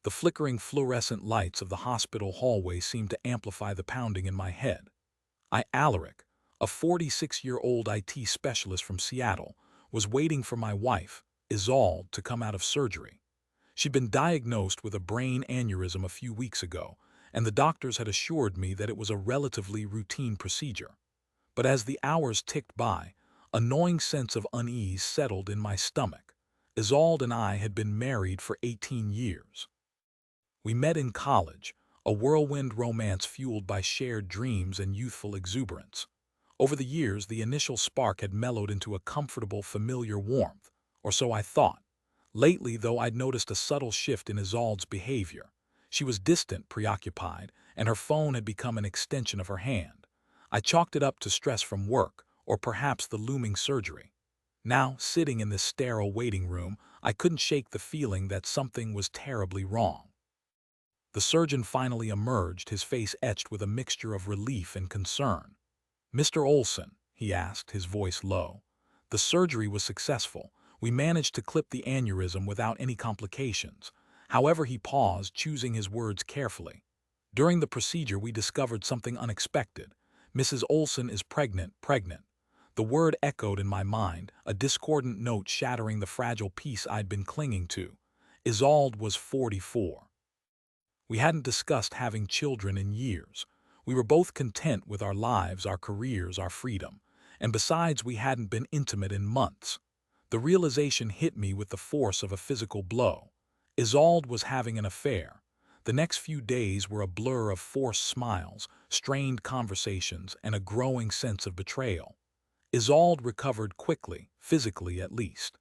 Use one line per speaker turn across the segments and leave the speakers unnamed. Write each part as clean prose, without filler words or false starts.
The flickering fluorescent lights of the hospital hallway seemed to amplify the pounding in my head. Alaric, a 46-year-old IT specialist from Seattle, was waiting for my wife, Isolde, to come out of surgery. She'd been diagnosed with a brain aneurysm a few weeks ago, and the doctors had assured me that it was a relatively routine procedure. But as the hours ticked by, a gnawing sense of unease settled in my stomach. Isolde and I had been married for 18 years. We met in college, a whirlwind romance fueled by shared dreams and youthful exuberance. Over the years, the initial spark had mellowed into a comfortable, familiar warmth, or so I thought. Lately, though, I'd noticed a subtle shift in Isolde's behavior. She was distant, preoccupied, and her phone had become an extension of her hand. I chalked it up to stress from work, or perhaps the looming surgery. Now, sitting in this sterile waiting room, I couldn't shake the feeling that something was terribly wrong. The surgeon finally emerged, his face etched with a mixture of relief and concern. "Mr. Olson," he asked, his voice low. "The surgery was successful. We managed to clip the aneurysm without any complications." However, he paused, choosing his words carefully. "During the procedure, we discovered something unexpected. Mrs. Olson is pregnant. The word echoed in my mind, a discordant note shattering the fragile peace I'd been clinging to. Isolde was 44. We hadn't discussed having children in years. We were both content with our lives, our careers, our freedom. And besides, we hadn't been intimate in months. The realization hit me with the force of a physical blow. Isolde was having an affair. The next few days were a blur of forced smiles, strained conversations, and a growing sense of betrayal. Isolde recovered quickly, physically at least.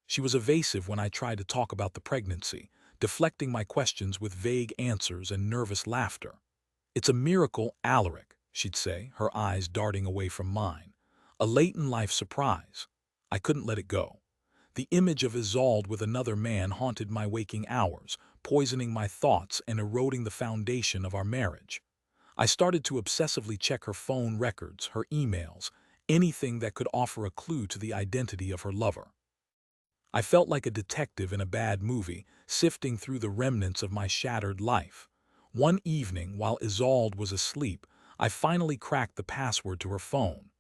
She was evasive when I tried to talk about the pregnancy, deflecting my questions with vague answers and nervous laughter. "It's a miracle, Alaric," she'd say, her eyes darting away from mine. "A late-in-life surprise." I couldn't let it go. The image of Isolde with another man haunted my waking hours, poisoning my thoughts and eroding the foundation of our marriage. I started to obsessively check her phone records, her emails, anything that could offer a clue to the identity of her lover. I felt like a detective in a bad movie, sifting through the remnants of my shattered life. One evening, while Isolde was asleep, I finally cracked the password to her phone.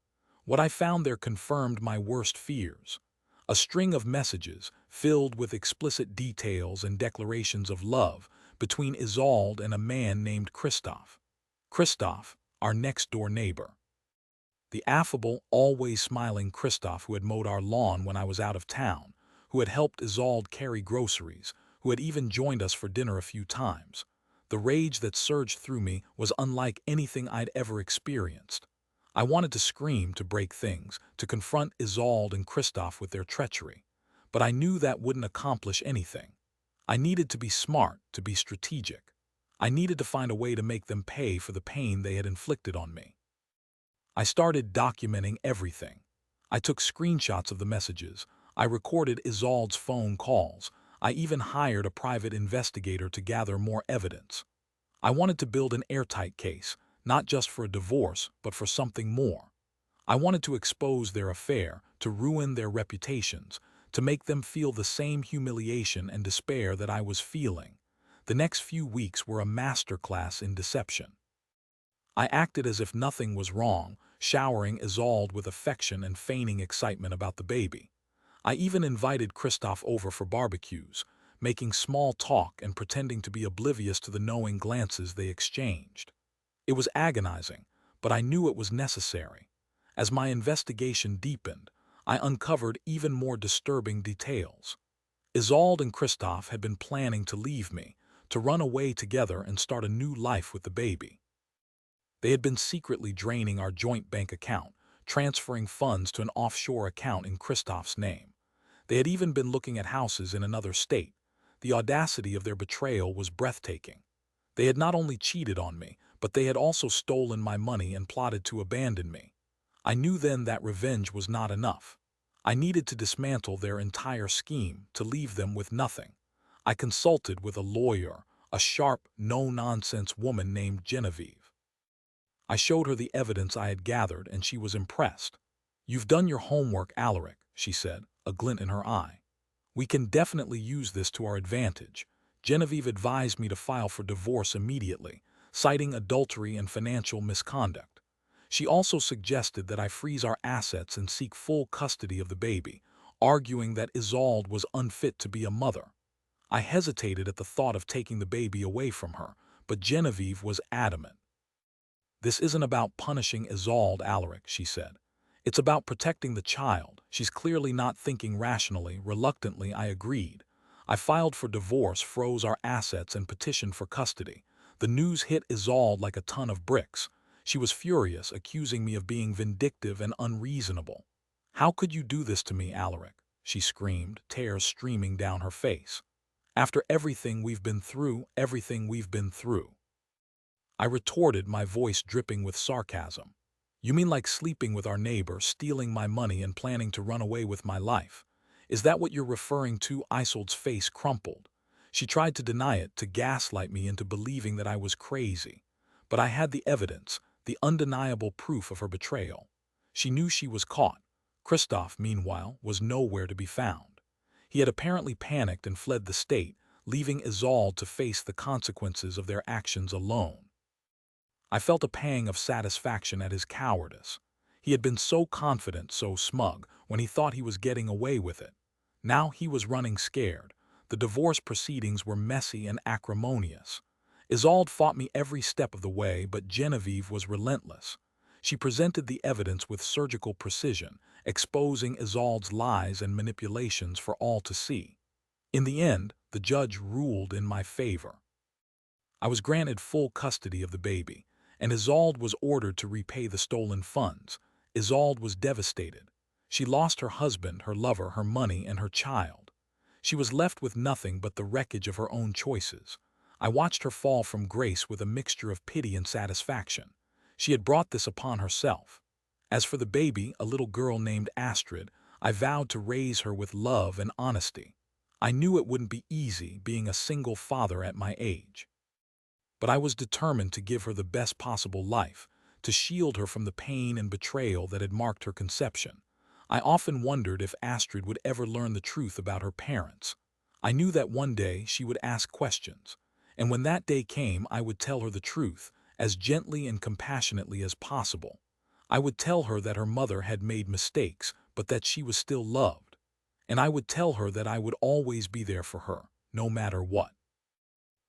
What I found there confirmed my worst fears. A string of messages, filled with explicit details and declarations of love, between Isolde and a man named Kristof. Kristof, our next-door neighbor. The affable, always smiling Kristof who had mowed our lawn when I was out of town, who had helped Isolde carry groceries, who had even joined us for dinner a few times. The rage that surged through me was unlike anything I'd ever experienced. I wanted to scream, to break things, to confront Isolde and Kristof with their treachery. But I knew that wouldn't accomplish anything. I needed to be smart, to be strategic. I needed to find a way to make them pay for the pain they had inflicted on me. I started documenting everything. I took screenshots of the messages. I recorded Isolde's phone calls. I even hired a private investigator to gather more evidence. I wanted to build an airtight case, not just for a divorce, but for something more. I wanted to expose their affair, to ruin their reputations, to make them feel the same humiliation and despair that I was feeling. The next few weeks were a masterclass in deception. I acted as if nothing was wrong, showering Isolde with affection and feigning excitement about the baby. I even invited Kristof over for barbecues, making small talk and pretending to be oblivious to the knowing glances they exchanged. It was agonizing, but I knew it was necessary. As my investigation deepened, I uncovered even more disturbing details. Isolde and Kristof had been planning to leave me, to run away together and start a new life with the baby. They had been secretly draining our joint bank account, transferring funds to an offshore account in Kristof's name. They had even been looking at houses in another state. The audacity of their betrayal was breathtaking. They had not only cheated on me, but they had also stolen my money and plotted to abandon me. I knew then that revenge was not enough. I needed to dismantle their entire scheme, to leave them with nothing. I consulted with a lawyer, a sharp, no-nonsense woman named Genevieve. I showed her the evidence I had gathered, and she was impressed. "You've done your homework, Alaric," she said, a glint in her eye. "We can definitely use this to our advantage. Genevieve advised me to file for divorce immediately, citing adultery and financial misconduct. She also suggested that I freeze our assets and seek full custody of the baby, arguing that Isolde was unfit to be a mother. I hesitated at the thought of taking the baby away from her, but Genevieve was adamant. "This isn't about punishing Isolde, Alaric," she said. "It's about protecting the child. She's clearly not thinking rationally." Reluctantly, I agreed. I filed for divorce, froze our assets, and petitioned for custody. The news hit Isolde like a ton of bricks. She was furious, accusing me of being vindictive and unreasonable. "How could you do this to me, Alaric?" she screamed, tears streaming down her face. "After everything we've been through, everything we've been through." I retorted, my voice dripping with sarcasm. "You mean like sleeping with our neighbor, stealing my money, and planning to run away with my life? Is that what you're referring to?" Isolde's face crumpled. She tried to deny it, to gaslight me into believing that I was crazy. But I had the evidence, the undeniable proof of her betrayal. She knew she was caught. Kristof, meanwhile, was nowhere to be found. He had apparently panicked and fled the state, leaving Isolde to face the consequences of their actions alone. I felt a pang of satisfaction at his cowardice. He had been so confident, so smug, when he thought he was getting away with it. Now he was running scared. The divorce proceedings were messy and acrimonious. Isolde fought me every step of the way, but Genevieve was relentless. She presented the evidence with surgical precision, exposing Isolde's lies and manipulations for all to see. In the end, the judge ruled in my favor. I was granted full custody of the baby, and Isolde was ordered to repay the stolen funds. Isolde was devastated. She lost her husband, her lover, her money, and her child. She was left with nothing but the wreckage of her own choices. I watched her fall from grace with a mixture of pity and satisfaction. She had brought this upon herself. As for the baby, a little girl named Astrid, I vowed to raise her with love and honesty. I knew it wouldn't be easy being a single father at my age. But I was determined to give her the best possible life, to shield her from the pain and betrayal that had marked her conception. I often wondered if Astrid would ever learn the truth about her parents. I knew that one day she would ask questions, and when that day came, I would tell her the truth, as gently and compassionately as possible. I would tell her that her mother had made mistakes, but that she was still loved. And I would tell her that I would always be there for her, no matter what.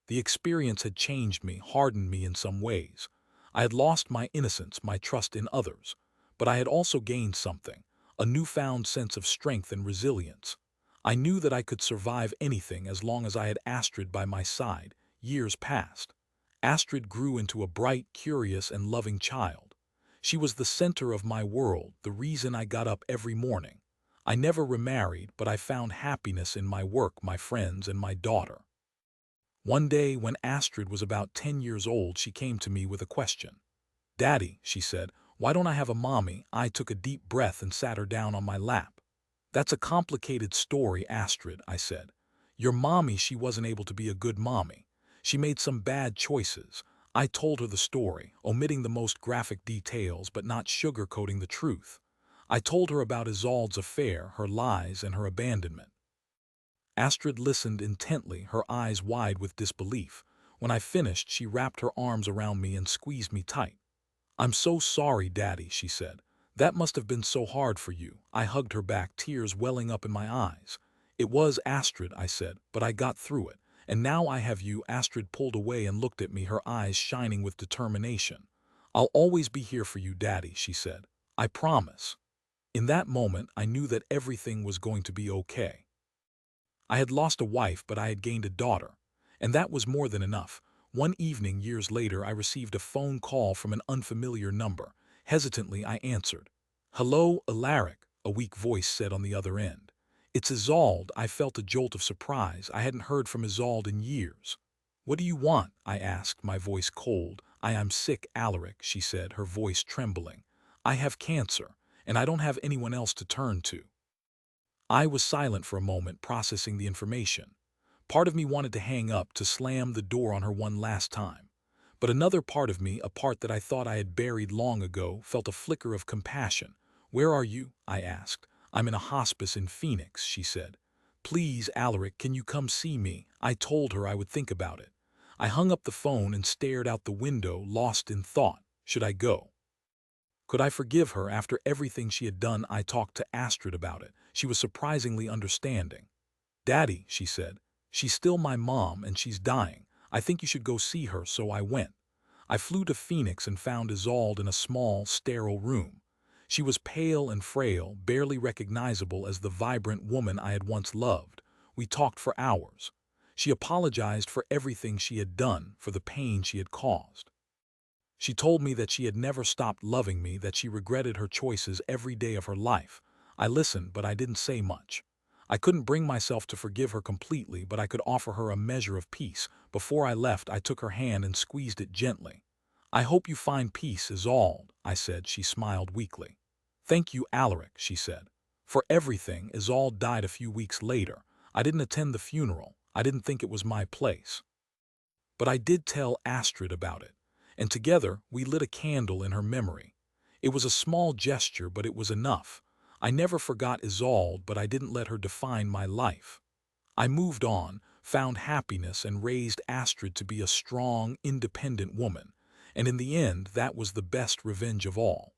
The experience had changed me, hardened me in some ways. I had lost my innocence, my trust in others, but I had also gained something, a newfound sense of strength and resilience. I knew that I could survive anything as long as I had Astrid by my side. Years passed. Astrid grew into a bright, curious, and loving child. She was the center of my world, the reason I got up every morning. I never remarried, but I found happiness in my work, my friends, and my daughter. One day, when Astrid was about 10 years old, she came to me with a question. "Daddy," she said, "why don't I have a mommy?" I took a deep breath and sat her down on my lap. "That's a complicated story, Astrid," I said. "Your mommy, she wasn't able to be a good mommy. She made some bad choices." I told her the story, omitting the most graphic details but not sugarcoating the truth. I told her about Isolde's affair, her lies, and her abandonment. Astrid listened intently, her eyes wide with disbelief. When I finished, she wrapped her arms around me and squeezed me tight. "I'm so sorry, Daddy," she said. "That must have been so hard for you." I hugged her back, tears welling up in my eyes. "It was, Astrid," I said, "but I got through it. And now I have you." Astrid pulled away and looked at me, her eyes shining with determination. "I'll always be here for you, Daddy," she said. "I promise." In that moment, I knew that everything was going to be okay. I had lost a wife, but I had gained a daughter. And that was more than enough. One evening, years later, I received a phone call from an unfamiliar number. Hesitantly, I answered. "Hello, Alaric," a weak voice said on the other end. "It's Isolde." I felt a jolt of surprise. I hadn't heard from Isolde in years. "What do you want?" I asked, my voice cold. "I am sick, Alaric," she said, her voice trembling. "I have cancer, and I don't have anyone else to turn to." I was silent for a moment, processing the information. Part of me wanted to hang up, to slam the door on her one last time. But another part of me, a part that I thought I had buried long ago, felt a flicker of compassion. "Where are you?" I asked. "I'm in a hospice in Phoenix," she said. "Please, Alaric, can you come see me?" I told her I would think about it. I hung up the phone and stared out the window, lost in thought. Should I go? Could I forgive her after everything she had done? I talked to Astrid about it. She was surprisingly understanding. "Daddy," she said, "she's still my mom and she's dying. I think you should go see her." So I went. I flew to Phoenix and found Isolde in a small, sterile room. She was pale and frail, barely recognizable as the vibrant woman I had once loved. We talked for hours. She apologized for everything she had done, for the pain she had caused. She told me that she had never stopped loving me, that she regretted her choices every day of her life. I listened, but I didn't say much. I couldn't bring myself to forgive her completely, but I could offer her a measure of peace. Before I left, I took her hand and squeezed it gently. "I hope you find peace, Isolde," I said. She smiled weakly. "Thank you, Alaric," she said, "for everything." Isolde died a few weeks later. I didn't attend the funeral. I didn't think it was my place. But I did tell Astrid about it, and together we lit a candle in her memory. It was a small gesture, but it was enough. I never forgot Isolde, but I didn't let her define my life. I moved on, found happiness, and raised Astrid to be a strong, independent woman. And in the end, that was the best revenge of all.